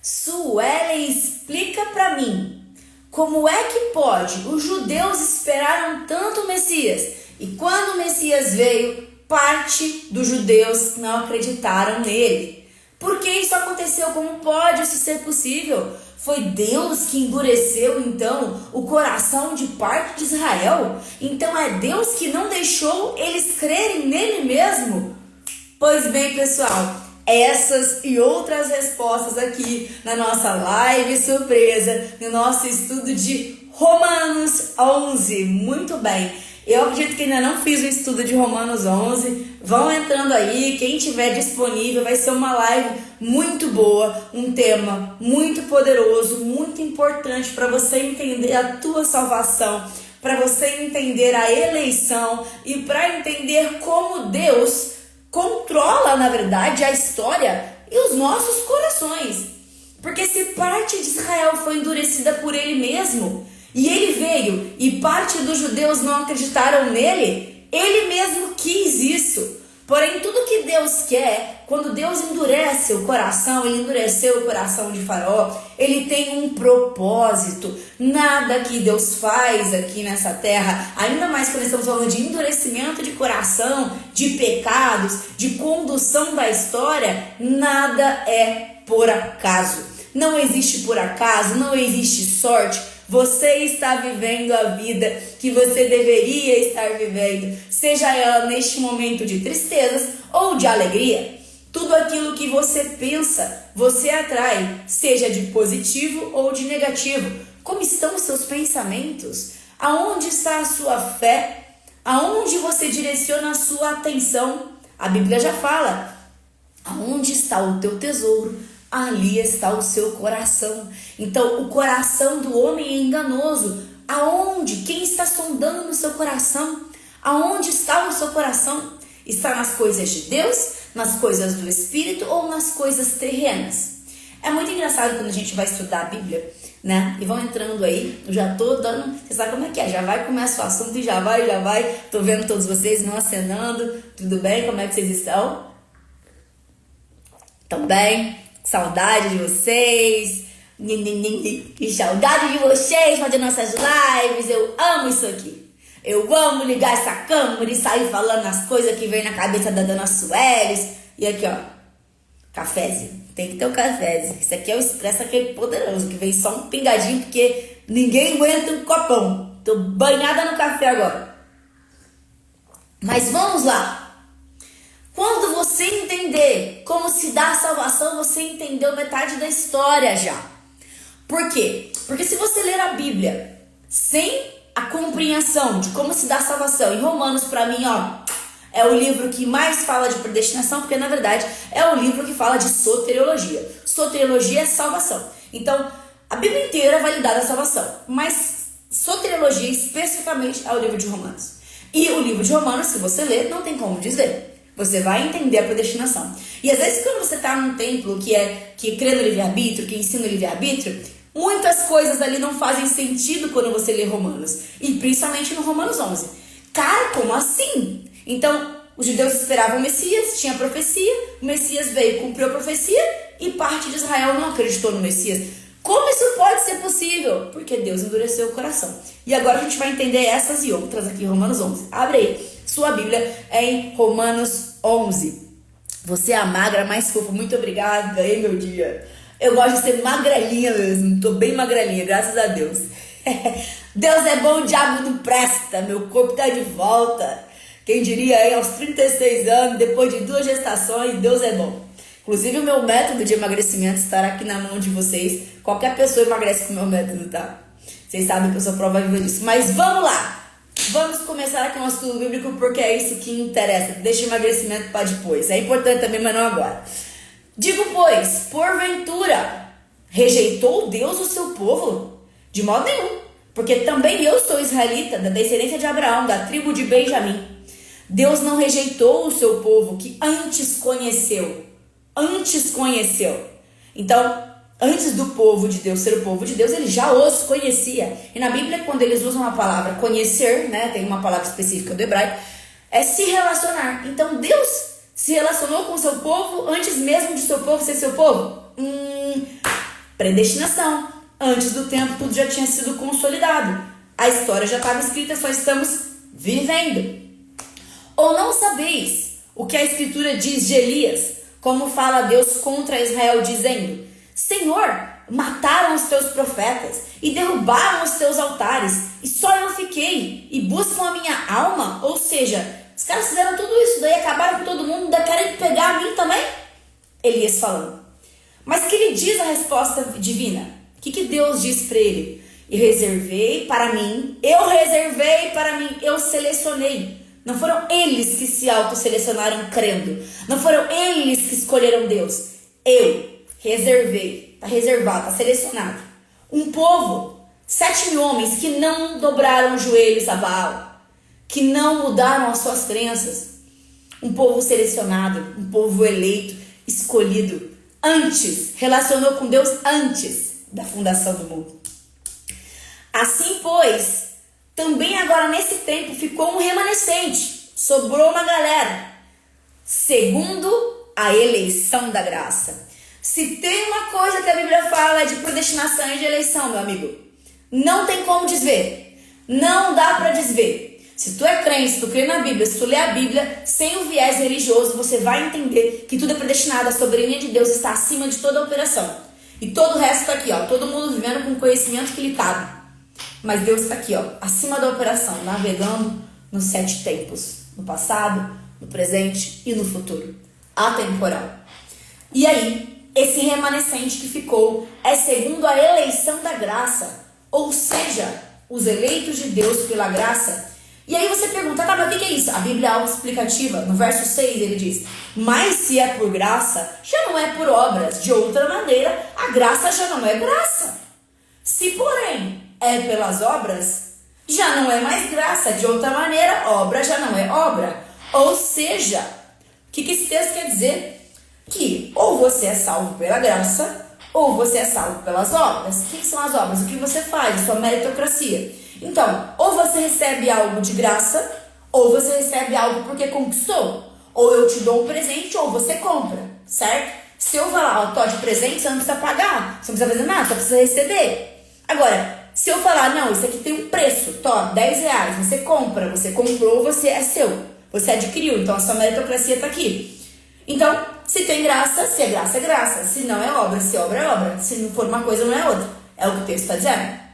Suelen, explica para mim, como é que pode? Os judeus esperaram tanto o Messias e quando o Messias veio, parte dos judeus não acreditaram nele. Por que isso aconteceu? Como pode isso ser possível? Foi Deus que endureceu então o coração de parte de Israel? Então é Deus que não deixou eles crerem nele mesmo? Pois bem, pessoal, essas e outras respostas aqui na nossa live surpresa, no nosso estudo de Romanos 11. Muito bem, eu acredito que ainda não fiz o estudo de Romanos 11, vão entrando aí, quem tiver disponível, vai ser uma live muito boa, um tema muito poderoso, muito importante para você entender a tua salvação, para você entender a eleição e para entender como Deus controla, na verdade, a história e os nossos corações. Porque se parte de Israel foi endurecida por ele mesmo, e ele veio e parte dos judeus não acreditaram nele, ele mesmo quis isso. Porém, tudo que Deus quer, quando Deus endurece o coração, ele endureceu o coração de Faraó, ele tem um propósito. Nada que Deus faz aqui nessa terra, ainda mais quando estamos falando de endurecimento de coração, de pecados, de condução da história, nada é por acaso. Não existe por acaso, não existe sorte. Você está vivendo a vida que você deveria estar vivendo, seja ela neste momento de tristezas ou de alegria. Tudo aquilo que você pensa, você atrai, seja de positivo ou de negativo. Como estão os seus pensamentos? Aonde está a sua fé? Aonde você direciona a sua atenção? A Bíblia já fala, aonde está o teu tesouro, ali está o seu coração. Então, o coração do homem é enganoso. Aonde? Quem está sondando o seu coração? Aonde está o seu coração? Está nas coisas de Deus, nas coisas do Espírito ou nas coisas terrenas? É muito engraçado quando a gente vai estudar a Bíblia, né? E vão entrando aí, eu já tô dando, você sabe como é que é, já vai começar o assunto e já vai. Tô vendo todos vocês não acenando. Tudo bem? Como é que vocês estão? Estão bem? Saudade de vocês, que saudade de vocês fazer nossas lives, eu amo isso aqui. Eu amo ligar essa câmera e sair falando as coisas que vem na cabeça da dona Suelis. E aqui, ó, cafezinho, tem que ter o cafezinho. Isso aqui é o expresso, aquele poderoso, que vem só um pingadinho, porque ninguém aguenta um copão. Tô banhada no café agora. Mas vamos lá. Quando você entender como se dá a salvação, você entendeu metade da história já. Por quê? Porque se você ler a Bíblia sem a compreensão de como se dá a salvação, em Romanos, pra mim, ó, é o livro que mais fala de predestinação, porque na verdade é o livro que fala de soteriologia. Soteriologia é salvação. Então, a Bíblia inteira vai lidar da salvação, mas soteriologia especificamente é o livro de Romanos. E o livro de Romanos, se você ler, não tem como dizer. Você vai entender a predestinação. E às vezes quando você está num templo que crê no livre-arbítrio, que ensina o livre-arbítrio, muitas coisas ali não fazem sentido quando você lê Romanos. E principalmente no Romanos 11. Cara, como assim? Então, os judeus esperavam o Messias, tinha profecia, o Messias veio, cumpriu a profecia e parte de Israel não acreditou no Messias. Como isso pode ser possível? Porque Deus endureceu o coração. E agora a gente vai entender essas e outras aqui em Romanos 11. Abre aí sua Bíblia em Romanos 11. Você é a magra mais fofa. Muito obrigada. Ganhei meu dia. Eu gosto de ser magrelinha mesmo. Tô bem magrelinha, graças a Deus. Deus é bom, o diabo não presta. Meu corpo tá de volta. Quem diria aí aos 36 anos, depois de 2 gestações, Deus é bom. Inclusive o meu método de emagrecimento estará aqui na mão de vocês. Qualquer pessoa emagrece com o meu método, tá? Vocês sabem que eu sou prova viva disso. Mas vamos lá! Vamos começar aqui o nosso estudo bíblico porque é isso que interessa. Deixa o emagrecimento para depois. É importante também, mas não agora. Digo, pois, porventura, rejeitou Deus o seu povo? De modo nenhum. Porque também eu sou israelita, da descendência de Abraão, da tribo de Benjamim. Deus não rejeitou o seu povo que antes conheceu. Então, antes do povo de Deus ser o povo de Deus, ele já os conhecia. E na Bíblia, quando eles usam a palavra conhecer, né, tem uma palavra específica do hebraico, é se relacionar. Então, Deus se relacionou com o seu povo antes mesmo de seu povo ser seu povo? Predestinação. Antes do tempo, tudo já tinha sido consolidado. A história já estava escrita, só estamos vivendo. Ou não sabeis o que a Escritura diz de Elias, como fala Deus contra Israel, dizendo: Senhor, mataram os teus profetas e derrubaram os teus altares, e só eu fiquei, e buscam a minha alma? Ou seja, os caras fizeram tudo isso, daí acabaram com todo mundo, ainda querem pegar a mim também? Elias falando. Mas que lhe diz a resposta divina? O que Deus diz para ele? Eu reservei para mim, eu selecionei. Não foram eles que se autosselecionaram crendo. Não foram eles que escolheram Deus. Eu reservei, está reservado, está selecionado. Um povo, 7.000 homens que não dobraram os joelhos a Baal, que não mudaram as suas crenças. Um povo selecionado, um povo eleito, escolhido. Antes, relacionou com Deus antes da fundação do mundo. Assim, pois, também agora nesse tempo ficou um remanescente, sobrou uma galera, segundo a eleição da graça. Se tem uma coisa que a Bíblia fala é de predestinação e de eleição, meu amigo, não tem como desver, não dá para desver. Se tu é crente, se tu crê na Bíblia, se tu lê a Bíblia sem o viés religioso, você vai entender que tudo é predestinado, a soberania de Deus está acima de toda a operação. E todo o resto está aqui, ó, todo mundo vivendo com conhecimento que lhe cabe. Mas Deus está aqui, ó, acima da operação, navegando nos 7 tempos, no passado, no presente e no futuro, atemporal. E aí, esse remanescente que ficou é segundo a eleição da graça, ou seja, os eleitos de Deus pela graça. E aí você pergunta, tá, mas o que é isso? A Bíblia é autoexplicativa. No verso 6 ele diz: mas se é por graça, já não é por obras. De outra maneira, a graça já não é graça. Se, porém, é pelas obras, já não é mais graça. De outra maneira, obra já não é obra. Ou seja, o que esse texto quer dizer? Que ou você é salvo pela graça, ou você é salvo pelas obras. O que são as obras? O que você faz, a sua meritocracia. Então, ou você recebe algo de graça, ou você recebe algo porque conquistou. Ou eu te dou um presente, ou você compra, certo? Se eu falar, ó, tô de presente, você não precisa pagar, você não precisa fazer nada, só precisa receber. Agora, se eu falar, não, isso aqui tem um preço, tô, 10 reais, você compra, você comprou, você é seu, você adquiriu, então a sua meritocracia tá aqui. Então, se tem graça, se é graça, é graça. Se não é obra, se obra, é obra. Se não for uma coisa, não é outra. É o que o texto está dizendo.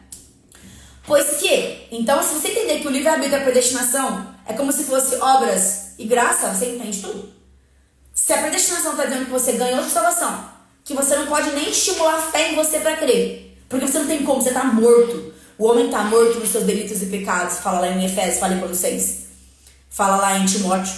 Pois que, então, se você entender que o livre-arbítrio é predestinação, é como se fosse obras e graça, você entende tudo. Se a predestinação está dizendo que você ganhou de salvação, que você não pode nem estimular a fé em você para crer, porque você não tem como, você está morto. O homem está morto nos seus delitos e pecados, fala lá em Efésios, fala em Colossenses, fala lá em Timóteo.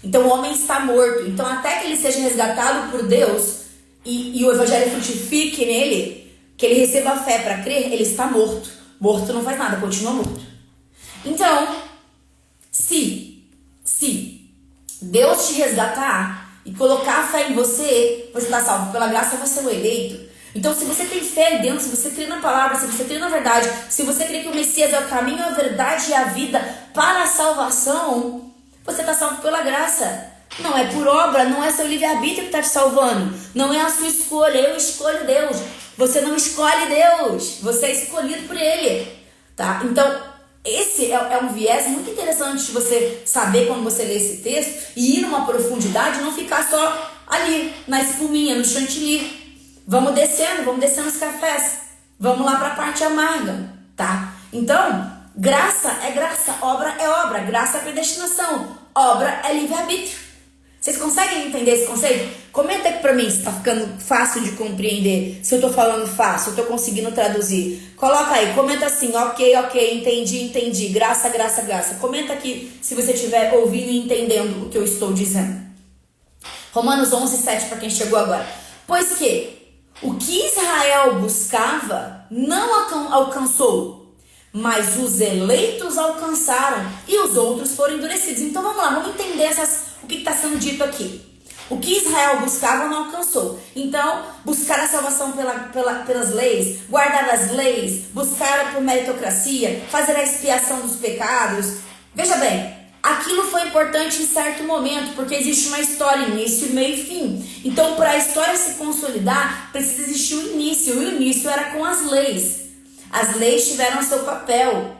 Então o homem está morto. Então até que ele seja resgatado por Deus e o evangelho frutifique nele, que ele receba a fé para crer, ele está morto. Morto não faz nada, continua morto. Então, se Deus te resgatar e colocar a fé em você, você está salvo pela graça, você é o eleito. Então se você tem fé dentro, se você crê na palavra, se você crê na verdade, se você crê que o Messias é o caminho, a verdade e a vida para a salvação, você está salvo pela graça. Não é por obra, não é seu livre-arbítrio que está te salvando. Não é a sua escolha, eu escolho Deus. Você não escolhe Deus, você é escolhido por Ele. Tá? Então, esse é um viés muito interessante de você saber quando você lê esse texto e ir numa profundidade, não ficar só ali, na espuminha, no chantilly. Vamos descendo os cafés. Vamos lá para a parte amarga, tá? Então, graça é graça, obra é obra, graça é predestinação, obra é livre-arbítrio. Vocês conseguem entender esse conceito? Comenta aqui pra mim se tá ficando fácil de compreender, se eu tô falando fácil, se eu tô conseguindo traduzir. Coloca aí, comenta assim, ok, entendi, graça. Comenta aqui se você estiver ouvindo e entendendo o que eu estou dizendo. Romanos 11:7 para quem chegou agora. Pois que o que Israel buscava não alcançou, mas os eleitos alcançaram e os outros foram endurecidos. Então vamos lá, vamos entender o que está sendo dito aqui. O que Israel buscava não alcançou. Então, buscar a salvação pelas leis, guardar as leis, buscar por meritocracia, fazer a expiação dos pecados. Veja bem, aquilo foi importante em certo momento, porque existe uma história, início, meio e fim. Então, para a história se consolidar, precisa existir o início. E o início era com as leis. As leis tiveram seu papel.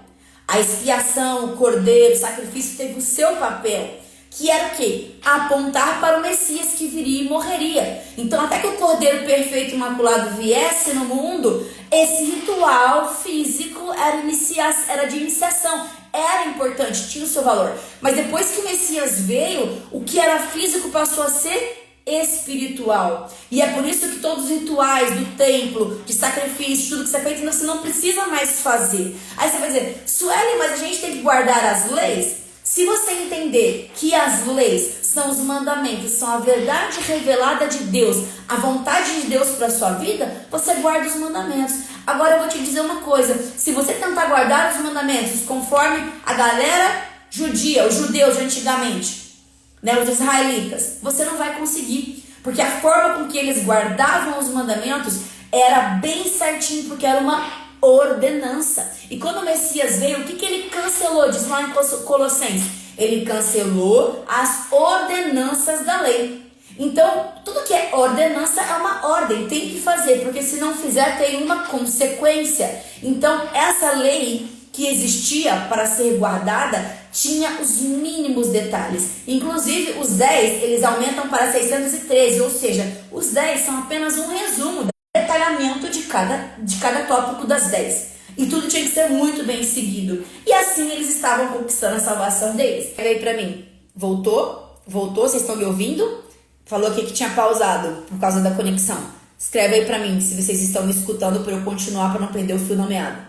A expiação, o cordeiro, o sacrifício teve o seu papel. Que era o quê? Apontar para o Messias que viria e morreria. Então, até que o Cordeiro Perfeito e Imaculado viesse no mundo, esse ritual físico era de iniciação. Era importante, tinha o seu valor. Mas depois que o Messias veio, o que era físico passou a ser espiritual. E é por isso que todos os rituais do templo, de sacrifício, tudo que você é feito, você não precisa mais fazer. Aí você vai dizer, Sueli, mas a gente tem que guardar as leis? Se você entender que as leis são os mandamentos, são a verdade revelada de Deus, a vontade de Deus para a sua vida, você guarda os mandamentos. Agora eu vou te dizer uma coisa, se você tentar guardar os mandamentos conforme a galera judia, os judeus de antigamente, né, os israelitas, você não vai conseguir. Porque a forma com que eles guardavam os mandamentos era bem certinho, porque era uma ordenança. E quando o Messias veio, o que ele cancelou? Diz lá em Colossenses. Ele cancelou as ordenanças da lei. Então, tudo que é ordenança é uma ordem, tem que fazer, porque se não fizer tem uma consequência. Então, essa lei que existia para ser guardada tinha os mínimos detalhes. Inclusive, os 10, eles aumentam para 613, ou seja, os 10 são apenas um resumo, detalhamento de cada tópico das 10. E tudo tinha que ser muito bem seguido. E assim eles estavam conquistando a salvação deles. Escreve aí pra mim. Voltou? Voltou? Vocês estão me ouvindo? Falou aqui que tinha pausado por causa da conexão. Escreve aí pra mim se vocês estão me escutando para eu continuar, para não perder o fio da meada.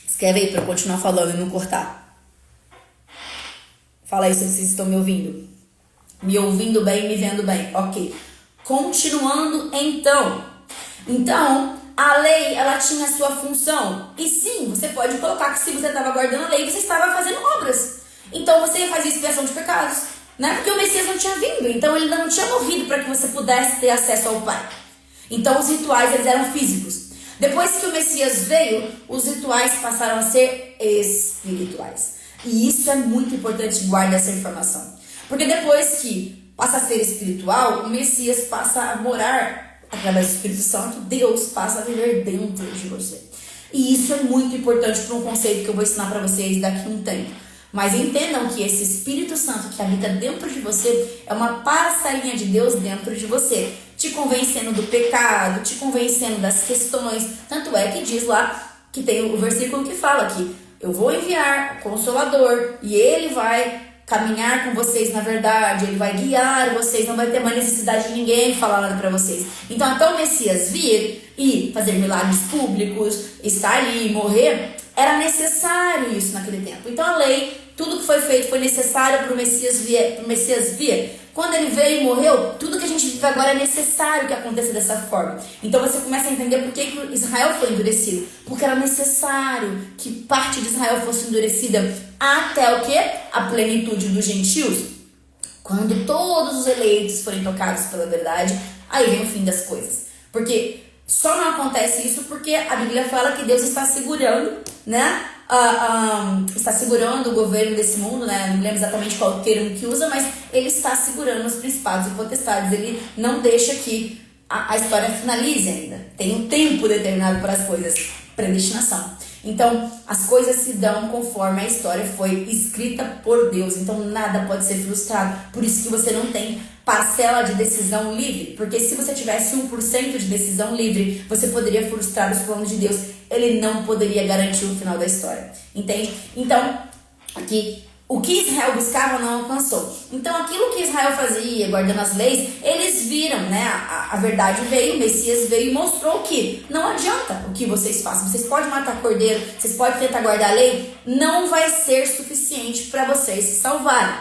Escreve aí para eu continuar falando e não cortar. Fala aí se vocês estão me ouvindo. Me ouvindo bem, me vendo bem. Ok. Continuando então. Então, a lei, ela tinha a sua função. E sim, você pode colocar que se você estava guardando a lei, você estava fazendo obras. Então, você fazia expiação de pecados, né? Porque o Messias não tinha vindo. Então, ele ainda não tinha morrido para que você pudesse ter acesso ao Pai. Então, os rituais, eles eram físicos. Depois que o Messias veio, os rituais passaram a ser espirituais. E isso é muito importante, guarda essa informação. Porque depois que passa a ser espiritual, o Messias passa a morar através do Espírito Santo, Deus passa a viver dentro de você. E isso é muito importante para um conceito que eu vou ensinar para vocês daqui a um tempo. Mas entendam que esse Espírito Santo que habita dentro de você é uma parcelinha de Deus dentro de você, te convencendo do pecado, te convencendo das questões. Tanto é que diz lá, que tem o versículo que fala que eu vou enviar o Consolador e ele vai caminhar com vocês na verdade, ele vai guiar vocês, não vai ter mais necessidade de ninguém falar nada para vocês. Então, até o Messias vir e fazer milagres públicos, estar ali e morrer, era necessário isso naquele tempo. Então, a lei, tudo que foi feito foi necessário para o Messias vir. Quando ele veio e morreu, tudo que a gente vive agora é necessário que aconteça dessa forma. Então você começa a entender por que Israel foi endurecido. Porque era necessário que parte de Israel fosse endurecida até o quê? A plenitude dos gentios. Quando todos os eleitos forem tocados pela verdade, aí vem o fim das coisas. Porque só não acontece isso porque a Bíblia fala que Deus está segurando, né? Está segurando o governo desse mundo, né? Não lembro exatamente qual o termo que usa, mas ele está segurando os principados e potestades. Ele não deixa que a história finalize ainda. Tem um tempo determinado para as coisas, predestinação. Então, as coisas se dão conforme a história foi escrita por Deus. Então, nada pode ser frustrado. Por isso que você não tem parcela de decisão livre. Porque se você tivesse 1% de decisão livre, você poderia frustrar os planos de Deus. Ele não poderia garantir o final da história. Entende? Então, aqui, o que Israel buscava não alcançou. Então, aquilo que Israel fazia, guardando as leis, eles viram, né? A verdade veio, o Messias veio e mostrou que não adianta o que vocês façam. Vocês podem matar cordeiro, vocês podem tentar guardar a lei, não vai ser suficiente para vocês se salvarem,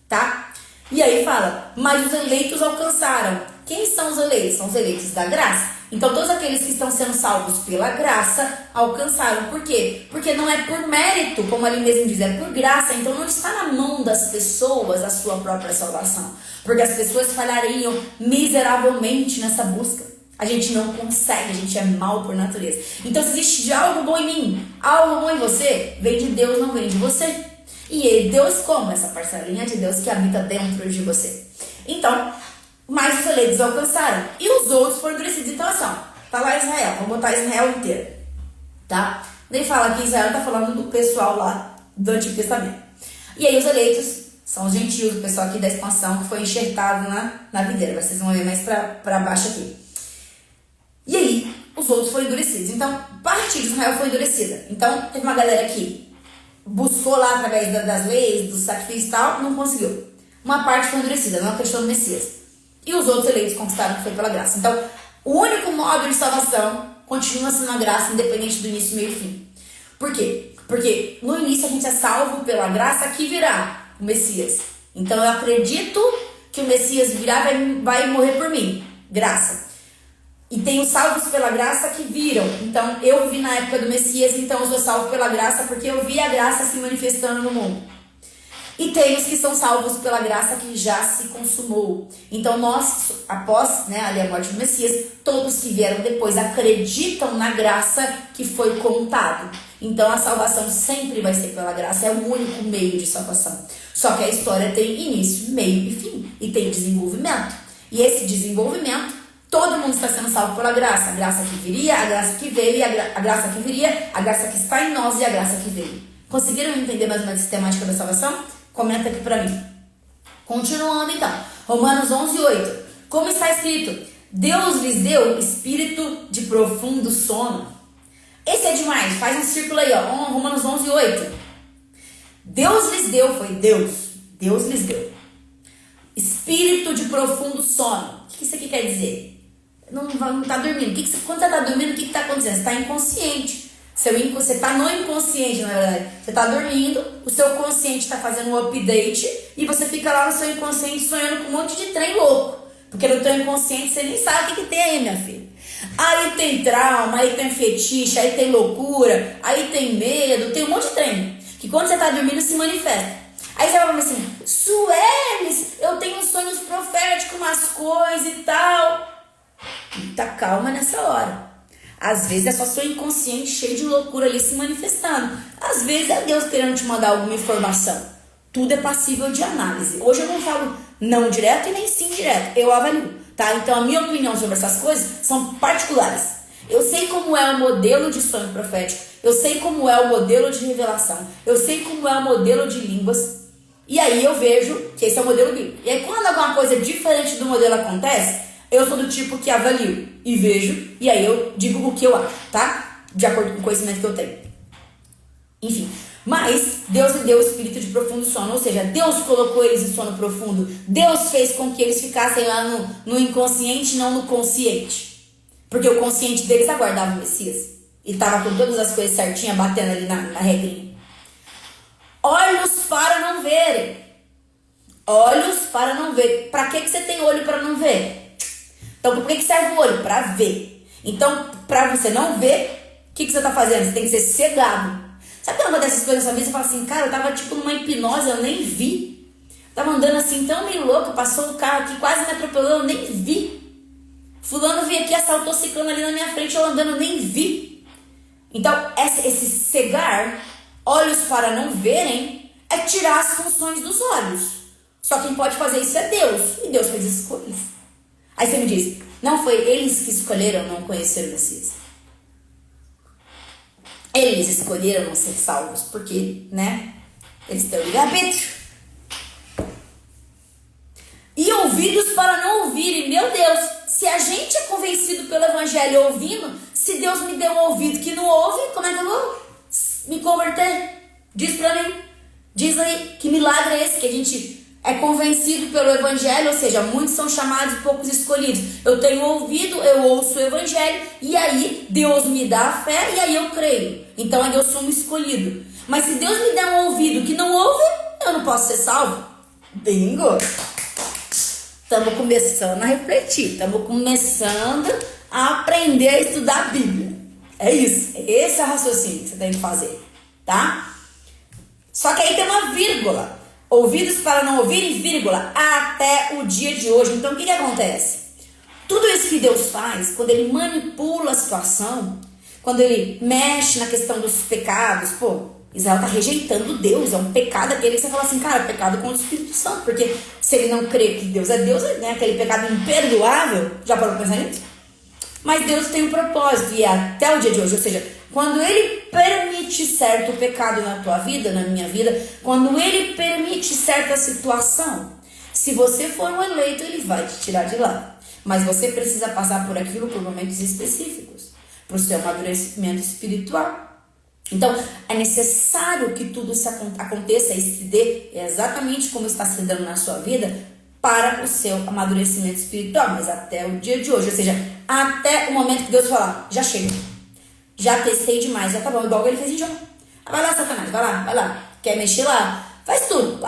tá? E aí fala, mas os eleitos alcançaram. Quem são os eleitos? São os eleitos da graça. Então, todos aqueles que estão sendo salvos pela graça alcançaram. Por quê? Porque não é por mérito, como ali mesmo diz, é por graça. Então, não está na mão das pessoas a sua própria salvação. Porque as pessoas falhariam miseravelmente nessa busca. A gente não consegue, a gente é mal por natureza. Então, se existe algo bom em mim, algo bom em você, vem de Deus, não vem de você. Deus como? Essa parcelinha de Deus que habita dentro de você. Então, mas os eleitos alcançaram. E os outros foram endurecidos. Então, assim, tá lá Israel. Vamos botar Israel inteiro. Tá? Nem fala que Israel tá falando do pessoal lá do Antigo Testamento. E aí os eleitos são os gentios, o pessoal aqui da expansão que foi enxertado na videira. Vocês vão ver mais pra baixo aqui. E aí, os outros foram endurecidos. Então, parte de Israel foi endurecida. Então, teve uma galera que buscou lá através das leis, dos sacrifícios e tal, não conseguiu. Uma parte foi endurecida, não acreditou no Messias. E os outros eleitos conquistaram que foi pela graça. Então, o único modo de salvação continua sendo a graça, independente do início, meio e fim. Por quê? Porque no início a gente é salvo pela graça que virá o Messias. Então, eu acredito que o Messias virá, vai morrer por mim. Graça. E tem os salvos pela graça que viram. Então, eu vivi na época do Messias, então eu sou salvo pela graça porque eu vi a graça se manifestando no mundo. E tem os que são salvos pela graça que já se consumou. Então, nós, após ali a morte do Messias, todos que vieram depois acreditam na graça que foi contado. Então, a salvação sempre vai ser pela graça, é o único meio de salvação. Só que a história tem início, meio e fim. E tem desenvolvimento. E esse desenvolvimento, todo mundo está sendo salvo pela graça. A graça que viria, a graça que veio, a graça que viria, a graça que está em nós e a graça que veio. Conseguiram entender mais ou menos a sistemática da salvação? Comenta aqui pra mim. Continuando então. Romanos 11:8. Como está escrito? Deus lhes deu espírito de profundo sono. Esse é demais. Faz um círculo aí, ó. Romanos 11:8. Deus lhes deu, foi Deus. Deus lhes deu espírito de profundo sono. O que isso aqui quer dizer? Não tá dormindo. Quando você tá dormindo, o que tá acontecendo? Você tá inconsciente. Você tá no inconsciente, na verdade. Você tá dormindo, o seu consciente tá fazendo um update e você fica lá no seu inconsciente sonhando com um monte de trem louco. Porque no teu inconsciente você nem sabe o que tem aí, minha filha. Aí tem trauma, aí tem fetiche, aí tem loucura, aí tem medo, tem um monte de trem. Que quando você tá dormindo se manifesta. Aí você vai falar assim, Suelis, eu tenho sonhos proféticos, umas coisas e tal. Tá calma nessa hora. Às vezes é só seu inconsciente cheio de loucura ali se manifestando. Às vezes é Deus querendo te mandar alguma informação. Tudo é passível de análise. Hoje eu não falo não direto e nem sim direto. Eu avalio, tá? Então a minha opinião sobre essas coisas são particulares. Eu sei como é o modelo de sonho profético. Eu sei como é o modelo de revelação. Eu sei como é o modelo de línguas. E aí eu vejo que esse é o modelo bíblico. E aí quando alguma coisa diferente do modelo acontece, eu sou do tipo que avalio e vejo, e aí eu digo o que eu acho, tá? De acordo com o conhecimento que eu tenho. Enfim, mas Deus lhe deu o espírito de profundo sono, ou seja, Deus colocou eles em sono profundo. Deus fez com que eles ficassem lá no inconsciente, não no consciente. Porque o consciente deles aguardava o Messias. E estava com todas as coisas certinhas, batendo ali na regrinha. Olhos para não verem. Olhos para não ver. Para que você tem olho para não ver? Então, por que serve o olho? Para ver. Então, para você não ver, o que você tá fazendo? Você tem que ser cegado. Sabe quando acontece essas coisas na sua vida? Você fala assim, cara, eu tava tipo numa hipnose, eu nem vi. Tava andando assim, tão meio louco, passou um carro aqui, quase me atropelou, eu nem vi. Fulano veio aqui, assaltou ciclano ali na minha frente, eu andando, eu nem vi. Então, esse cegar, olhos para não verem, é tirar as funções dos olhos. Só quem pode fazer isso é Deus. E Deus fez escolhas. Aí você me diz, não foi eles que escolheram não conhecer o Messias. Eles escolheram não ser salvos, porque, eles têm o livre-arbítrio. E ouvidos para não ouvirem. Meu Deus, se a gente é convencido pelo evangelho ouvindo, se Deus me deu um ouvido que não ouve, como é que eu vou me converter? Diz pra mim. Diz aí, que milagre é esse que a gente é convencido pelo evangelho, ou seja, muitos são chamados e poucos escolhidos. Eu tenho ouvido, eu ouço o evangelho, e aí Deus me dá a fé, e aí eu creio. Então aí eu sou um escolhido. Mas se Deus me der um ouvido que não ouve, eu não posso ser salvo. Bingo! Estamos começando a refletir, estamos começando a aprender a estudar a Bíblia. É isso, esse é o raciocínio que você tem que fazer, tá? Só que aí tem uma vírgula. Ouvidos para não ouvirem, vírgula, até o dia de hoje. Então, o que acontece? Tudo isso que Deus faz, quando Ele manipula a situação, quando Ele mexe na questão dos pecados, Israel está rejeitando Deus, é um pecado aquele que você fala assim, cara, pecado contra o Espírito Santo, porque se ele não crê que Deus é Deus, né, aquele pecado imperdoável, já parou pra pensar nisso? Mas Deus tem um propósito, e é até o dia de hoje, ou seja, quando ele permite certo pecado na tua vida, na minha vida, quando ele permite certa situação, se você for um eleito, ele vai te tirar de lá. Mas você precisa passar por aquilo por momentos específicos, para o seu amadurecimento espiritual. Então, é necessário que tudo isso aconteça e se dê exatamente como está se dando na sua vida para o seu amadurecimento espiritual, mas até o dia de hoje, ou seja, até o momento que Deus falar, já chega, já testei demais, já tá bom, igual ele fez em Jó. Vai lá, Satanás, vai lá, quer mexer lá, faz tudo,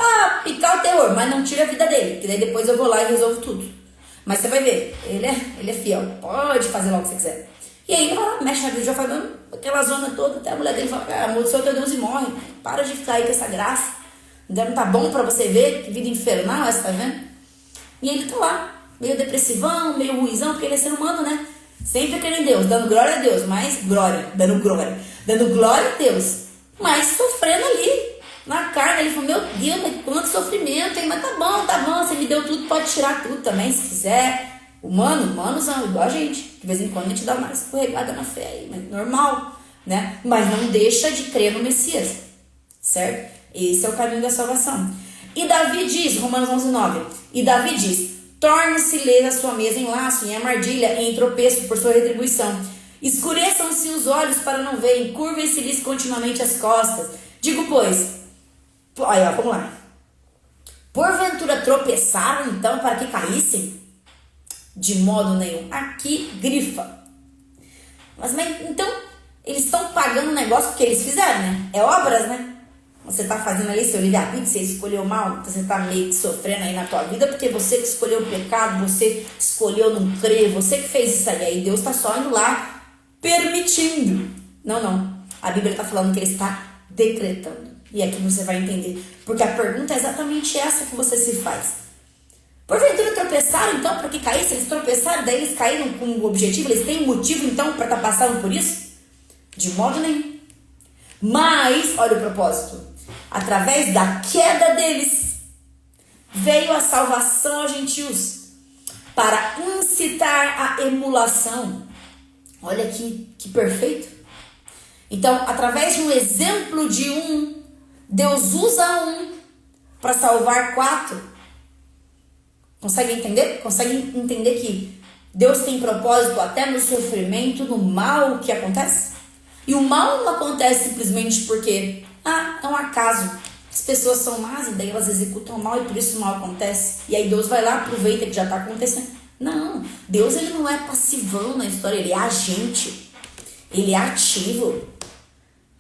picar o terror, mas não tira a vida dele, que daí depois eu vou lá e resolvo tudo. Mas você vai ver, ele é fiel, pode fazer logo o que você quiser. E aí ele vai lá, mexe na vida de Jó, faz aquela zona toda, até a mulher dele fala, amaldiçoa teu Deus e morre, para de ficar aí com essa graça, não tá bom pra você ver, que vida infernal essa, tá vendo? E ele tá lá, meio depressivão, meio ruizão, porque ele é ser humano, né? Sempre querendo Deus, dando glória a Deus, dando glória a Deus, mas sofrendo ali, na carne. Ele falou, meu Deus, mas quanto sofrimento, hein? Mas tá bom, você me deu tudo, pode tirar tudo também, se quiser. Humanos igual a gente, de vez em quando a gente dá uma escorregada na fé aí, mas normal, né? Mas não deixa de crer no Messias, certo? Esse é o caminho da salvação. E Davi diz, Romanos 11:9, e Davi diz, torne-se lesa a sua mesa em laço, em armadilha, em tropeço por sua retribuição. Escureçam-se os olhos para não verem, curvem-se-lhes continuamente as costas. Digo, pois, vamos lá. Porventura tropeçaram, então, para que caíssem? De modo nenhum. Aqui, grifa. Mas então, eles estão pagando um negócio que eles fizeram, né? É obras, né? Você tá fazendo ali seu livre-arbítrio, você escolheu mal, então você tá meio que sofrendo aí na tua vida, porque você que escolheu o pecado, você escolheu não crer, você que fez isso aí. Aí Deus tá só indo lá, permitindo. Não. A Bíblia tá falando que ele está decretando. E aqui você vai entender. Porque a pergunta é exatamente essa que você se faz. Porventura tropeçaram, então, para que caíssem? Eles tropeçaram, daí eles caíram com um objetivo, eles têm um motivo, então, para estar passando por isso? De modo nenhum. Mas, olha o propósito. Através da queda deles, veio a salvação aos gentios, para incitar a emulação. Olha que perfeito. Então, através de um exemplo de um, Deus usa um para salvar 4. Consegue entender? Consegue entender que Deus tem propósito até no sofrimento, no mal que acontece? E o mal não acontece simplesmente porque, é um acaso. As pessoas são más e daí elas executam o mal e por isso o mal acontece. E aí Deus vai lá, aproveita que já está acontecendo. Não, Deus ele não é passivão na história, ele é agente. Ele é ativo.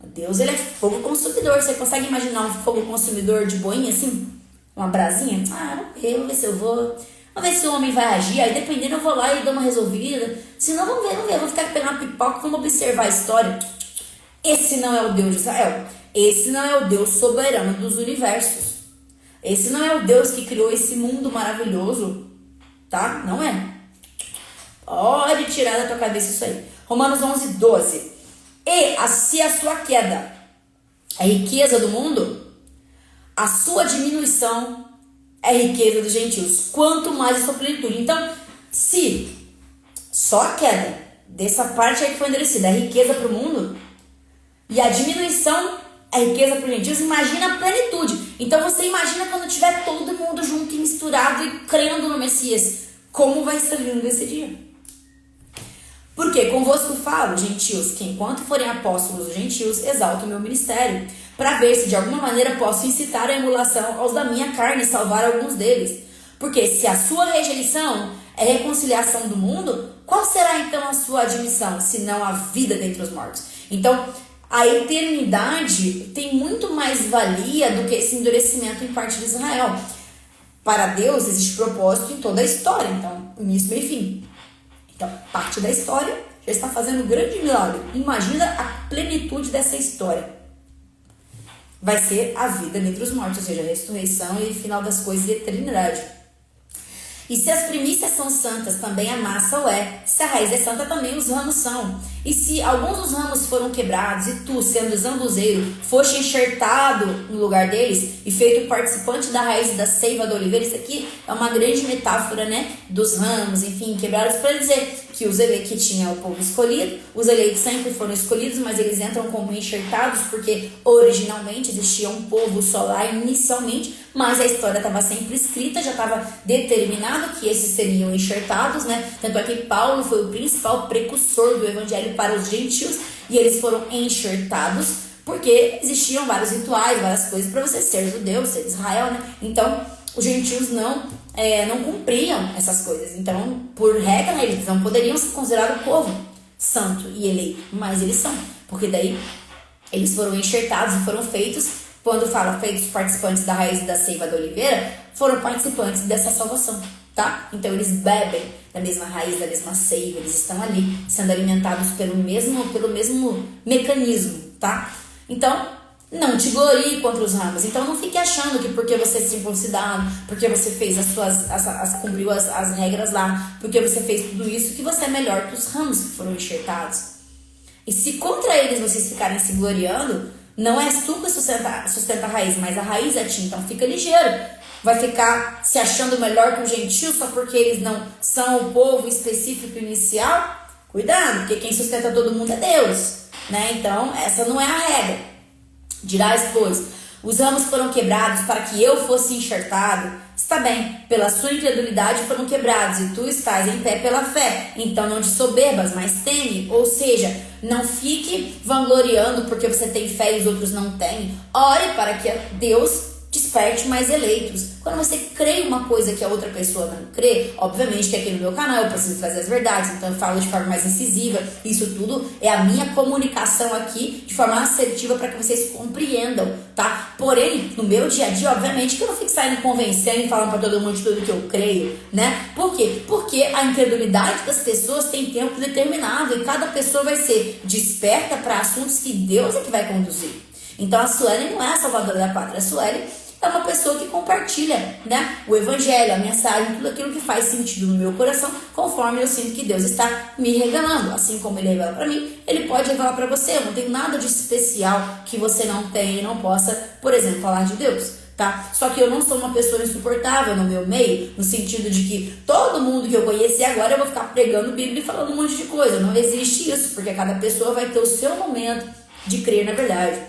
Deus ele é fogo consumidor. Você consegue imaginar um fogo consumidor de boinha assim? Uma brasinha? Vamos ver se eu vou. Vamos ver se o homem vai agir. Aí dependendo eu vou lá e dou uma resolvida. Se não, vamos ver. Vou ficar pegando uma pipoca, vamos observar a história. Esse não é o Deus de Israel. Esse não é o Deus soberano dos universos. Esse não é o Deus que criou esse mundo maravilhoso. Tá? Não é. Pode tirar da tua cabeça isso aí. Romanos 11:12. E se a sua queda é riqueza do mundo, a sua diminuição é riqueza dos gentios. Quanto mais a sua plenitude. Então, se só a queda dessa parte aí que foi endurecida é riqueza para o mundo, e a diminuição é riqueza para os gentios, imagina a plenitude. Então você imagina quando tiver todo mundo junto e misturado e crendo no Messias. Como vai ser lindo esse dia? Porque convosco falo, gentios, que enquanto forem apóstolos dos gentios, exalto o meu ministério, para ver se de alguma maneira posso incitar a emulação aos da minha carne e salvar alguns deles. Porque se a sua rejeição é reconciliação do mundo, qual será então a sua admissão, se não a vida dentre os mortos? Então, a eternidade tem muito mais valia do que esse endurecimento em parte de Israel. Para Deus existe propósito em toda a história, então, início, meio e fim. Então, parte da história já está fazendo um grande milagre. Imagina a plenitude dessa história. Vai ser a vida dentre os mortos, ou seja, a ressurreição e final das coisas e eternidade. E se as primícias são santas, também a massa o é. Se a raiz é santa, também os ramos são. E se alguns dos ramos foram quebrados, e tu, sendo zambuzeiro, foste enxertado no lugar deles, e feito participante da raiz da seiva da oliveira, isso aqui é uma grande metáfora, né, dos ramos, enfim, quebrados, para dizer que os eleitos, que tinha o povo escolhido, os eleitos sempre foram escolhidos, mas eles entram como enxertados, porque originalmente existia um povo só lá, inicialmente, mas a história estava sempre escrita, já estava determinado que esses seriam enxertados, né? Tanto é que Paulo foi o principal precursor do evangelho para os gentios, e eles foram enxertados, porque existiam vários rituais, várias coisas para você ser judeu, ser Israel, né? Então, os gentios não cumpriam essas coisas. Então, por regra, né, eles não poderiam ser considerados povo santo e eleito, mas eles são, porque daí eles foram enxertados e foram feitos, quando fala feitos participantes da raiz da seiva da oliveira, foram participantes dessa salvação, tá? Então, eles bebem da mesma raiz, da mesma seiva, eles estão ali sendo alimentados pelo mesmo mecanismo, tá? Então, não te glorie contra os ramos. Então não fique achando que porque você é circuncidado, porque você fez cumpriu as regras lá, porque você fez tudo isso, que você é melhor que os ramos que foram enxertados. E se contra eles vocês ficarem se gloriando, não és tu que sustenta a raiz, mas a raiz é ti. Então fica ligeiro. Vai ficar se achando melhor que o gentio só porque eles não são o povo específico inicial? Cuidado, porque quem sustenta todo mundo é Deus, né? Então essa não é a regra. Dirás, pois, os ramos foram quebrados para que eu fosse enxertado. Está bem, pela sua incredulidade foram quebrados, e tu estás em pé pela fé. Então não te soberbas, mas teme. Ou seja, não fique vangloriando porque você tem fé e os outros não têm. Ore para que Deus desperte mais eleitos. Quando você crê em uma coisa que a outra pessoa não crê, obviamente que aqui no meu canal eu preciso trazer as verdades, então eu falo de forma mais incisiva. Isso tudo é a minha comunicação aqui de forma assertiva para que vocês compreendam, tá? Porém, no meu dia a dia, obviamente que eu não fico saindo convencendo e falando para todo mundo de tudo que eu creio, né? Por quê? Porque a incredulidade das pessoas tem tempo determinado e cada pessoa vai ser desperta para assuntos que Deus é que vai conduzir. Então a Sueli não é a salvadora da pátria, a Sueli é uma pessoa que compartilha, né, o evangelho, a mensagem, tudo aquilo que faz sentido no meu coração, conforme eu sinto que Deus está me revelando. Assim como Ele revela para mim, Ele pode revelar para você. Eu não tenho nada de especial que você não tenha e não possa, por exemplo, falar de Deus, tá? Só que eu não sou uma pessoa insuportável no meu meio, no sentido de que todo mundo que eu conheci agora eu vou ficar pregando Bíblia e falando um monte de coisa. Não existe isso, porque cada pessoa vai ter o seu momento de crer na verdade.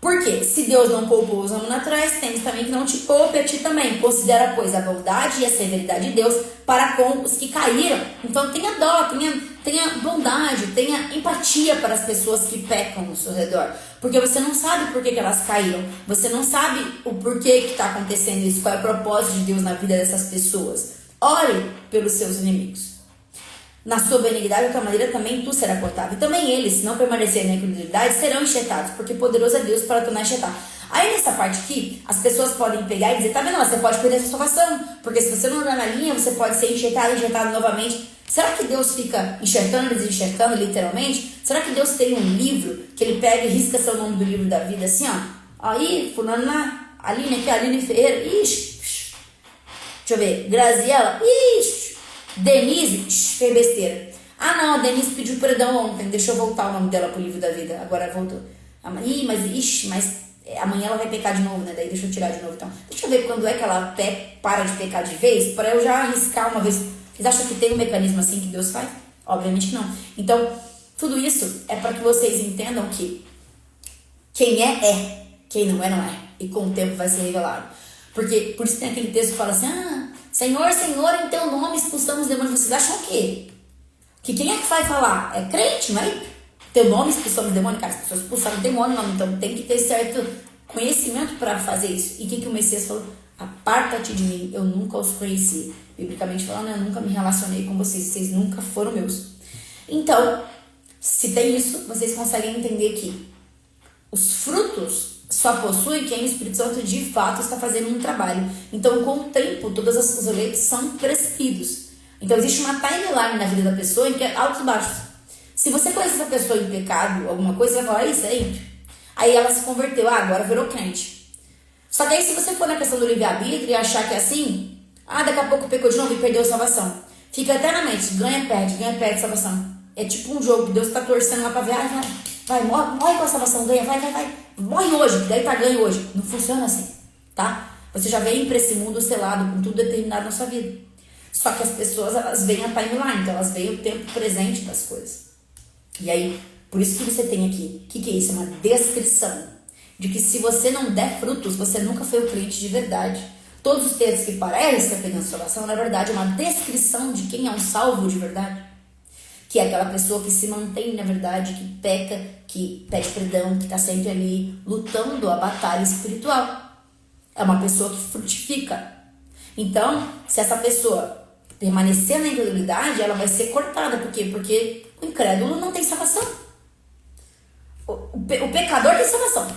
Porque se Deus não poupou os ramos naturais, temos também que não te poupe a ti também. Considera, pois, a bondade e a severidade de Deus para com os que caíram. Então tenha dó, tenha bondade, tenha empatia para as pessoas que pecam no seu redor. Porque você não sabe por que elas caíram. Você não sabe o porquê que está acontecendo isso, qual é o propósito de Deus na vida dessas pessoas. Ore pelos seus inimigos. Na sua benignidade, de outra maneira, também tu será cortado. E também eles, se não permanecerem na incredulidade, serão enxertados, porque poderoso é Deus para tornar enxertar. Aí nessa parte aqui, as pessoas podem pegar e dizer, tá vendo, você pode perder a sua salvação, porque se você não andar na linha, você pode ser enxertado novamente. Será que Deus fica enxertando, desenxertando, literalmente? Será que Deus tem um livro, que Ele pega e risca seu nome do livro da vida, assim, ó? Aí, fulano lá, Aline aqui, Aline Ferreira, ixi, deixa eu ver, Graziela, ixi, Denise, fez besteira. Ah não, a Denise pediu perdão ontem, deixa eu voltar o nome dela pro livro da vida, agora voltou. Mas amanhã ela vai pecar de novo, né? Daí deixa eu tirar de novo então. Deixa eu ver quando é que ela para de pecar de vez, para eu já arriscar uma vez. Vocês acham que tem um mecanismo assim que Deus faz? Obviamente que não. Então, tudo isso é para que vocês entendam que quem é, quem não é. E com o tempo vai ser revelado. Porque, por isso tem aquele texto que fala assim, Senhor, Senhor, em teu nome expulsamos demônios. Vocês acham o quê? Que quem é que vai falar? É crente, não é? Teu nome expulsamos demônios, cara. As pessoas expulsaram demônio, não. Então tem que ter certo conhecimento para fazer isso. E o que o Messias falou? Aparta-te de mim, eu nunca os conheci. Biblicamente falando, eu nunca me relacionei com vocês nunca foram meus. Então, se tem isso, vocês conseguem entender que os frutos só possuem quem o Espírito Santo de fato está fazendo um trabalho. Então, com o tempo, todos os eleitos são crescidos. Então, existe uma timeline na vida da pessoa em que é altos e baixos. Se você conhece essa pessoa em pecado, alguma coisa, você vai falar, isso aí. Aí ela se converteu, agora virou crente. Só que aí, se você for na questão do livre-arbítrio e achar que é assim, Ah, daqui a pouco pecou de novo e perdeu a salvação. Fica eternamente, ganha, perde salvação. É tipo um jogo que Deus tá torcendo lá pra ver, vai, morre com a salvação, ganha, vai. Morre hoje, daí tá ganho hoje. Não funciona assim, tá? Você já vem pra esse mundo selado, com tudo determinado na sua vida. Só que as pessoas, elas veem a timeline, então elas veem o tempo presente das coisas. E aí, por isso que você tem aqui, o que é isso? É uma descrição de que se você não der frutos, você nunca foi o crente de verdade. Todos os textos que parecem que tem a salvação, na verdade, é uma descrição de quem é um salvo de verdade. Que é aquela pessoa que se mantém na verdade, que peca, que pede perdão, que está sempre ali lutando a batalha espiritual. É uma pessoa que frutifica. Então, se essa pessoa permanecer na incredulidade, ela vai ser cortada. Por quê? Porque o incrédulo não tem salvação. O pecador tem salvação.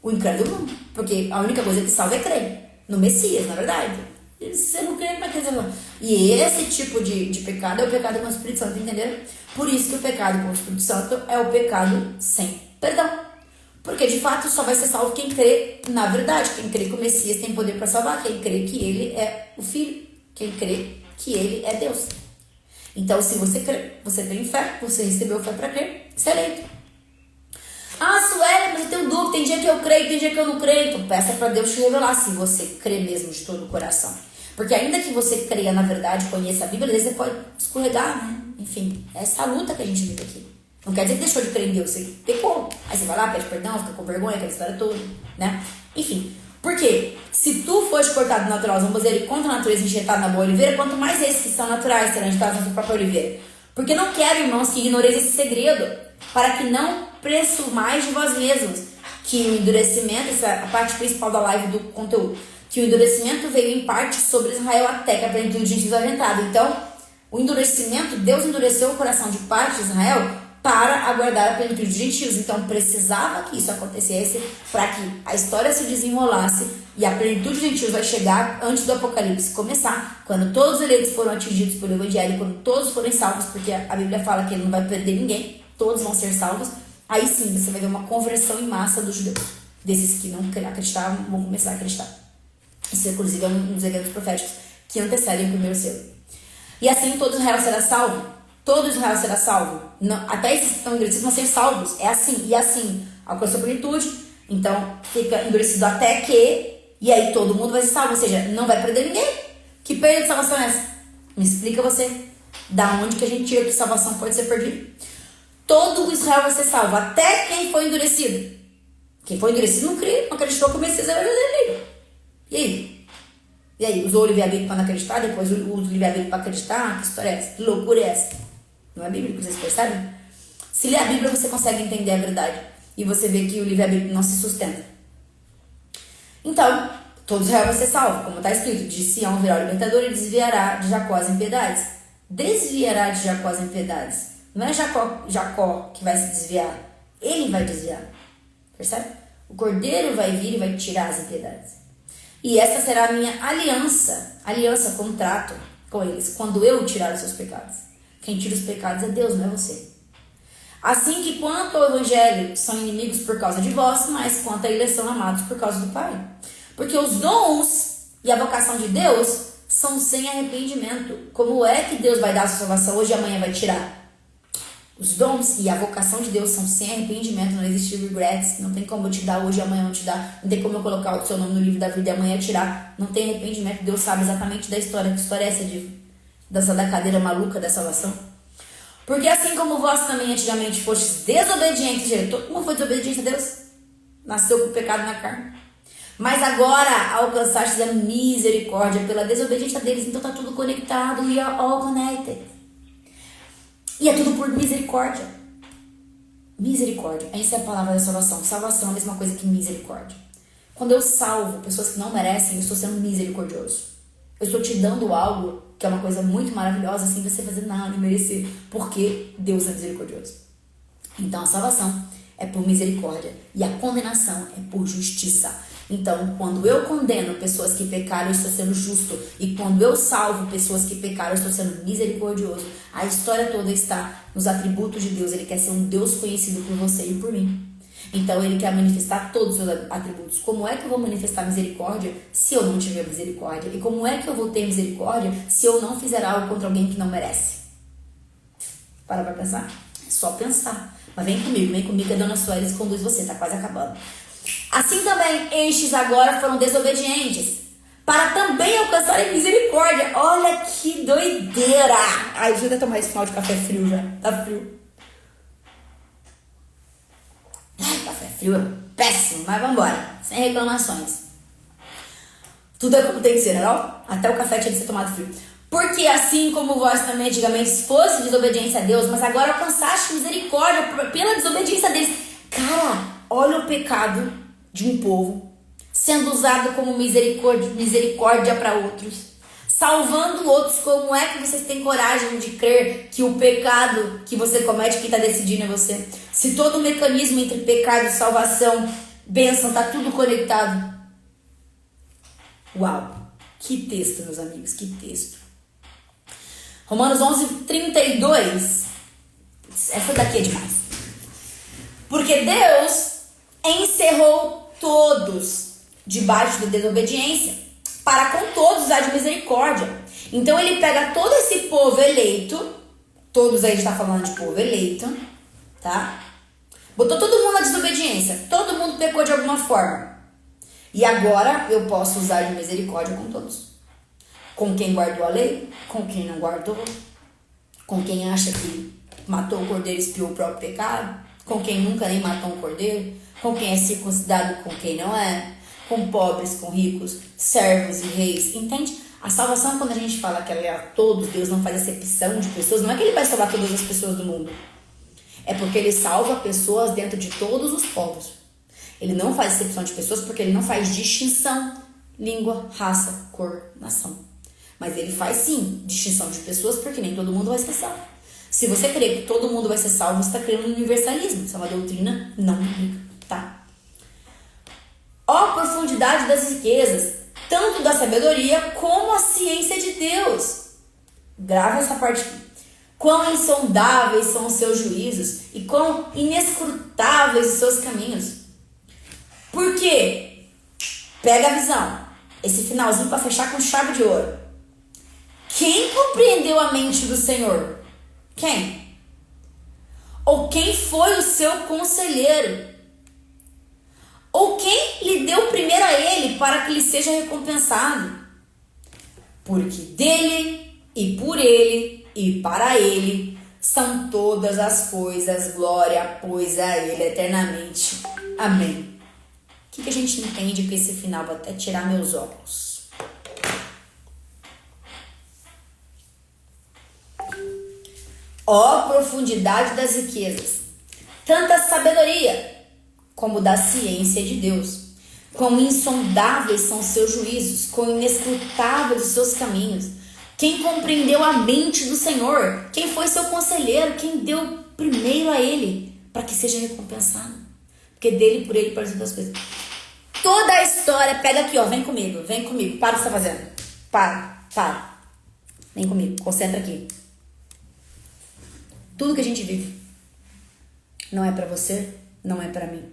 O incrédulo não. Porque a única coisa que salva é crer no Messias, na verdade. Se você não crê, como é que você vai? E esse tipo de pecado é o pecado com o Espírito Santo, entenderam? Por isso que o pecado com o Espírito Santo é o pecado sem perdão. Porque de fato só vai ser salvo quem crê na verdade, quem crê que o Messias tem poder para salvar, quem crê que ele é o Filho, quem crê que ele é Deus. Então, se você crê, você tem fé, você recebeu fé para crer, você é eleito. Ah, Sueli, mas eu tenho dúvida, tem dia que eu creio, tem dia que eu não creio. Então peça para Deus te revelar se você crê mesmo de todo o coração. Porque ainda que você creia na verdade, conheça a Bíblia, às vezes você pode escorregar, né? Enfim, é essa luta que a gente vive aqui. Não quer dizer que deixou de crer em Deus, você pecou. Aí você vai lá, pede perdão, fica com vergonha, aquela história toda, né? Enfim, porque se tu foste cortado natural, vamos dizer, contra a natureza injetado na boa oliveira, quanto mais esses que são naturais serão injetados na sua própria oliveira. Porque não quero, irmãos, que ignoreis esse segredo, para que não presumais de vós mesmos, que o endurecimento, essa é a parte principal da live do conteúdo, que o endurecimento veio em parte sobre Israel até que a plenitude de gentios haja entrado. Então, o endurecimento, Deus endureceu o coração de parte de Israel para aguardar a plenitude de gentios. Então, precisava que isso acontecesse para que a história se desenrolasse e a plenitude de gentios vai chegar antes do Apocalipse começar, quando todos os eleitos foram atingidos pelo Evangelho, quando todos forem salvos, porque a Bíblia fala que ele não vai perder ninguém, todos vão ser salvos. Aí sim, você vai ver uma conversão em massa dos judeus. Desses que não acreditavam, vão começar a acreditar. Isso, inclusive, é um dos eventos proféticos que antecedem o primeiro selo. E assim, todo Israel será salvo. Todo Israel será salvo. Não, até esses que estão endurecidos vão ser salvos. É assim. E assim, alcançou a plenitude. Então, fica endurecido até que... E aí, todo mundo vai ser salvo. Ou seja, não vai perder ninguém. Que perda de salvação é essa? Me explica você. Da onde que a gente tira que salvação pode ser perdida? Todo o Israel vai ser salvo, até quem foi endurecido. Quem foi endurecido não crê, não acreditou que o Messias era verdadeiro. E aí? E aí? Usou o livre-arbítrio para não acreditar, depois usa o livre-arbítrio para acreditar? Que história é essa? Que loucura é essa? Não é bíblico, vocês percebem? Se ler a Bíblia, você consegue entender a verdade. E você vê que o livre-arbítrio não se sustenta. Então, todo Israel vai ser salvo, como está escrito. De Sião virá o libertador e desviará de Jacó as impiedades. Desviará de Jacó as impiedades. Não é Jacó que vai se desviar. Ele vai desviar. Percebe? O cordeiro vai vir e vai tirar as impiedades. E essa será a minha aliança, contrato com eles, quando eu tirar os seus pecados. Quem tira os pecados é Deus, não é você. Assim que quanto ao Evangelho são inimigos por causa de vós, mas quanto à eleição amados por causa do Pai. Porque os dons e a vocação de Deus são sem arrependimento. Como é que Deus vai dar a sua salvação hoje e amanhã vai tirar? Os dons e a vocação de Deus são sem arrependimento, não existe regrets, não tem como eu te dar hoje e amanhã eu te dar, não tem como eu colocar o seu nome no livro da vida e amanhã tirar, não tem arrependimento. Deus sabe exatamente da história, que história é essa da cadeira maluca da salvação? Porque assim como vós também antigamente fostes desobedientes, todo mundo foi desobediente a Deus, nasceu com o pecado na carne, mas agora alcançastes a misericórdia pela desobediência deles, então está tudo conectado, we are all connected. E é tudo por misericórdia. Misericórdia. Essa é a palavra da salvação. Salvação é a mesma coisa que misericórdia. Quando eu salvo pessoas que não merecem, eu estou sendo misericordioso. Eu estou te dando algo que é uma coisa muito maravilhosa, sem você fazer nada e merecer, porque Deus é misericordioso. Então a salvação é por misericórdia e a condenação é por justiça. Então, quando eu condeno pessoas que pecaram, eu estou sendo justo. E quando eu salvo pessoas que pecaram, eu estou sendo misericordioso. A história toda está nos atributos de Deus. Ele quer ser um Deus conhecido por você e por mim. Então ele quer manifestar todos os seus atributos. Como é que eu vou manifestar misericórdia se eu não tiver misericórdia? E como é que eu vou ter misericórdia se eu não fizer algo contra alguém que não merece? Para pra pensar? É só pensar. Mas vem comigo que a Dona Sueli conduz você, tá quase acabando. Assim também, estes agora foram desobedientes, para também alcançarem misericórdia. Olha que doideira! Ai, deixa eu tomar esse final de café frio já. Tá frio. Ai, café frio é péssimo, mas vambora. Sem reclamações. Tudo é como tem que ser, não? Até o café tinha que ser tomado frio. Porque assim como vós também antigamente fosse desobediência a Deus, mas agora alcançaste misericórdia pela desobediência deles. Cara, olha o pecado de um povo sendo usado como misericórdia para outros, salvando outros. Como é que vocês têm coragem de crer que o pecado que você comete, que está decidindo é você? Se todo o mecanismo entre pecado e salvação, bênção, está tudo conectado. Uau, que texto, meus amigos, que texto. Romanos 11:32. Essa daqui é demais. Porque Deus encerrou todos debaixo da desobediência, para com todos usar de misericórdia. Então ele pega todo esse povo eleito, todos aí está falando de povo eleito, tá? Botou todo mundo na desobediência, todo mundo pecou de alguma forma. E agora eu posso usar de misericórdia com todos. Com quem guardou a lei, com quem não guardou, com quem acha que matou o cordeiro e espiou o próprio pecado, com quem nunca nem matou um cordeiro, com quem é circuncidado, com quem não é, com pobres, com ricos, servos e reis, entende? A salvação, quando a gente fala que ela é a todos, Deus não faz acepção de pessoas, não é que ele vai salvar todas as pessoas do mundo, é porque ele salva pessoas dentro de todos os povos. Ele não faz acepção de pessoas porque ele não faz distinção, língua, raça, cor, nação. Mas ele faz sim distinção de pessoas porque nem todo mundo vai ser salvo. Se você crê que todo mundo vai ser salvo, você está crendo no universalismo. Isso é uma doutrina não bíblica, tá? Ó profundidade das riquezas, tanto da sabedoria como a ciência de Deus. Grava essa parte aqui. Quão insondáveis são os seus juízos e quão inescrutáveis os seus caminhos. Por quê? Pega a visão. Esse finalzinho para fechar com chave de ouro. Quem compreendeu a mente do Senhor? Quem? Ou quem foi o seu conselheiro? Ou quem lhe deu primeiro a ele para que lhe seja recompensado? Porque dele e por ele e para ele são todas as coisas, glória, pois a ele eternamente. Amém. O que a gente entende com esse final? Vou até tirar meus óculos. Ó profundidade das riquezas, tanta sabedoria como da ciência de Deus. Quão insondáveis são os seus juízos, quão inescrutáveis os seus caminhos. Quem compreendeu a mente do Senhor? Quem foi seu conselheiro? Quem deu primeiro a ele para que seja recompensado? Porque dele, por ele, para as outras coisas. Toda a história, pega aqui, ó, vem comigo, para o que você está fazendo. Para. Vem comigo, concentra aqui. Tudo que a gente vive não é para você, não é para mim.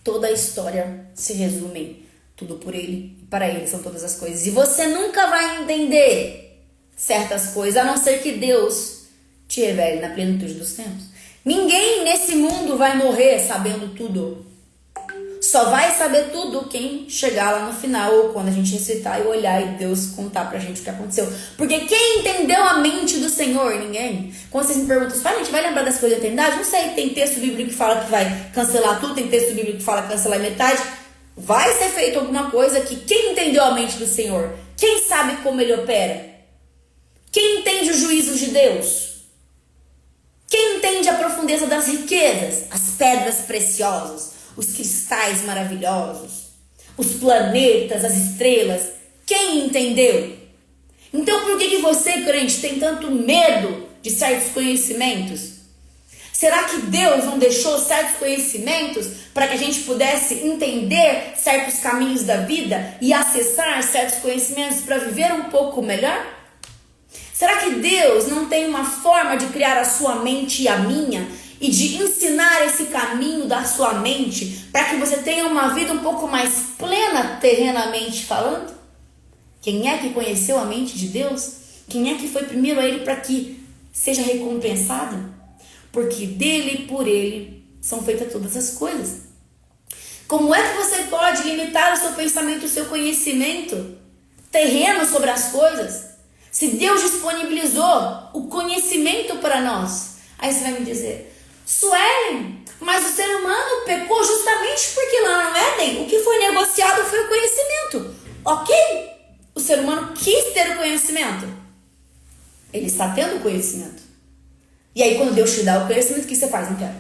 Toda a história se resume em tudo por ele e para ele são todas as coisas. E você nunca vai entender certas coisas, a não ser que Deus te revele na plenitude dos tempos. Ninguém nesse mundo vai morrer sabendo tudo. Só vai saber tudo quem chegar lá no final, ou quando a gente recitar e olhar e Deus contar pra gente o que aconteceu. Porque quem entendeu a mente do Senhor? Ninguém. Quando vocês me perguntam, a gente vai lembrar das coisas da eternidade? Não sei, tem texto bíblico que fala que vai cancelar tudo, tem texto bíblico que fala que cancelar metade. Vai ser feito alguma coisa que quem entendeu a mente do Senhor? Quem sabe como ele opera? Quem entende os juízos de Deus? Quem entende a profundeza das riquezas? As pedras preciosas? Os cristais maravilhosos, os planetas, as estrelas. Quem entendeu? Então por que você, crente, tem tanto medo de certos conhecimentos? Será que Deus não deixou certos conhecimentos para que a gente pudesse entender certos caminhos da vida e acessar certos conhecimentos para viver um pouco melhor? Será que Deus não tem uma forma de criar a sua mente e a minha e de ensinar esse caminho da sua mente para que você tenha uma vida um pouco mais plena terrenamente falando? Quem é que conheceu a mente de Deus? Quem é que foi primeiro a Ele para que seja recompensado? Porque dele e por Ele são feitas todas as coisas. Como é que você pode limitar o seu pensamento, o seu conhecimento terreno sobre as coisas, se Deus disponibilizou o conhecimento para nós? Aí você vai me dizer: Suelen, mas o ser humano pecou justamente porque lá no Éden o que foi negociado foi o conhecimento. Ok, o ser humano quis ter o conhecimento. Ele está tendo o conhecimento. E aí quando Deus te dá o conhecimento, o que você faz? Não quero.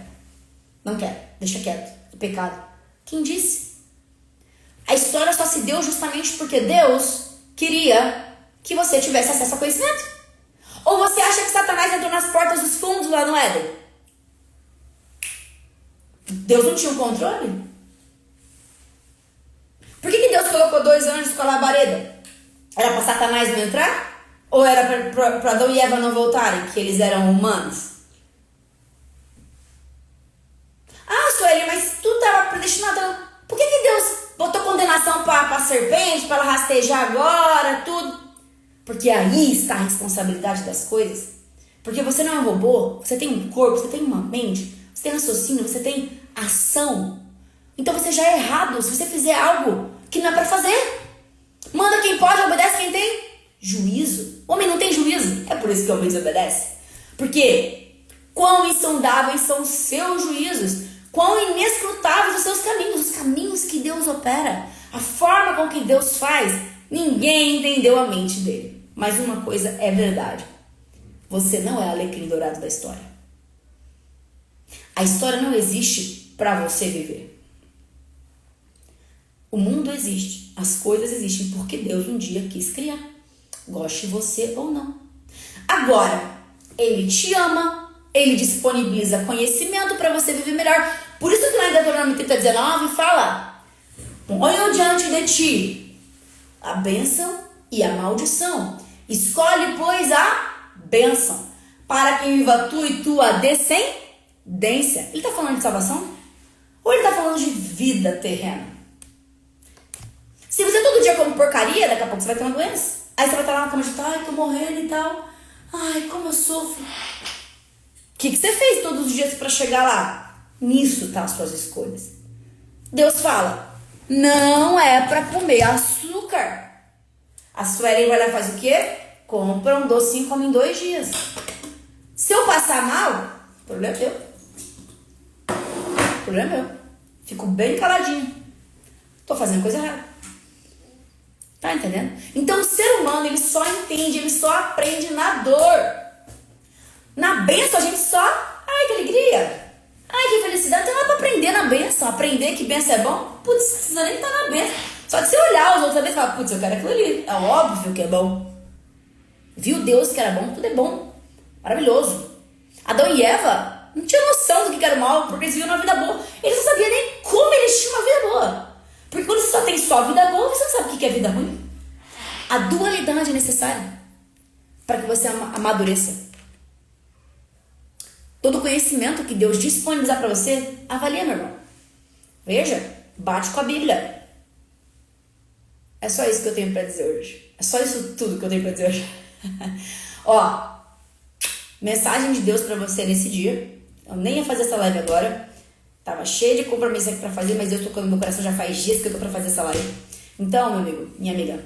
Não quero. Deixa quieto. É pecado. Quem disse? A história só se deu justamente porque Deus queria que você tivesse acesso ao conhecimento. Ou você acha que Satanás entrou nas portas dos fundos lá no Éden? Deus não tinha um controle? Por que Deus colocou 2 anjos com a labareda? Era para Satanás não entrar? Ou era para Adão e Eva não voltarem, que eles eram humanos? Ah, Sueli, mas tudo estava predestinado. Por que Deus botou condenação para a serpente, para ela rastejar agora, tudo? Porque aí está a responsabilidade das coisas. Porque você não é um robô, você tem um corpo, você tem uma mente, você tem raciocínio, você tem ação. Então você já é errado se você fizer algo que não é para fazer. Manda quem pode, obedece quem tem juízo. O homem não tem juízo, é por isso que o homem desobedece. Porque quão insondáveis são os seus juízos, quão inescrutáveis os seus caminhos, os caminhos que Deus opera, a forma com que Deus faz. Ninguém entendeu a mente dele. Mas uma coisa é verdade: você não é alecrim dourado da história. A história não existe para você viver. O mundo existe, as coisas existem porque Deus um dia quis criar, goste você ou não. Agora, Ele te ama, Ele disponibiliza conhecimento para você viver melhor. Por isso que lá em Deuteronômio 30:19 fala: ponham diante de ti a bênção e a maldição. Escolhe, pois, a bênção, para que viva tu e tua descendência. Ele está falando de salvação? Ou ele está falando de vida terrena? Se você todo dia come porcaria, daqui a pouco você vai ter uma doença. Aí você vai estar lá na cama de ai, tô morrendo e tal. Ai, como eu sofro. O que você fez todos os dias para chegar lá? Nisso tá as suas escolhas. Deus fala: não é para comer açúcar. A Suelen vai lá e faz o quê? Compra um docinho e come em 2 dias. Se eu passar mal, o problema é meu. O problema é meu. Fico bem caladinho. Tô fazendo coisa errada. Tá entendendo? Então o ser humano, ele só entende, ele só aprende na dor. Na bênção a gente só... ai, que alegria. Ai, que felicidade. Não é pra aprender na bênção. Aprender que bênção é bom. Putz, não precisa nem estar na bênção. Só de você olhar os outros vezes e falar: putz, eu quero aquilo ali. É óbvio que é bom. Viu Deus que era bom? Tudo é bom. Maravilhoso. Adão e Eva não tinham noção do que era mal, porque eles viviam uma vida boa. Eles não sabiam nem como eles tinham uma vida boa. Porque quando você só tem só vida boa, você não sabe o que é vida ruim. A dualidade é necessária para que você amadureça. Todo conhecimento que Deus disponibilizar para você, avalia, meu irmão. Veja, bate com a Bíblia. É só isso que eu tenho para dizer hoje. É só isso tudo que eu tenho para dizer hoje. Ó, mensagem de Deus para você nesse dia. Eu nem ia fazer essa live agora. Tava cheio de compromisso aqui pra fazer, mas Deus tocou no meu coração já faz dias que eu tô pra fazer essa live. Então, meu amigo, minha amiga,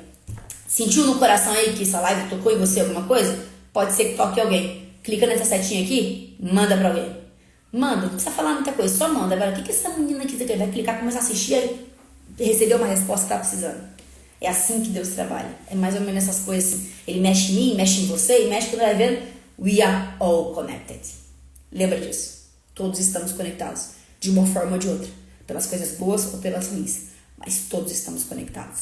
sentiu no coração aí que essa live tocou em você alguma coisa? Pode ser que toque alguém. Clica nessa setinha aqui, manda pra alguém. Manda, não precisa falar muita coisa, só manda. Agora, o que essa menina aqui vai clicar, começar a assistir e receber uma resposta que tá precisando? É assim que Deus trabalha. É mais ou menos essas coisas assim. Ele mexe em mim, mexe em você e mexe quando vai vendo. We are all connected. Lembra disso. Todos estamos conectados. De uma forma ou de outra. Pelas coisas boas ou pelas ruins. Mas todos estamos conectados.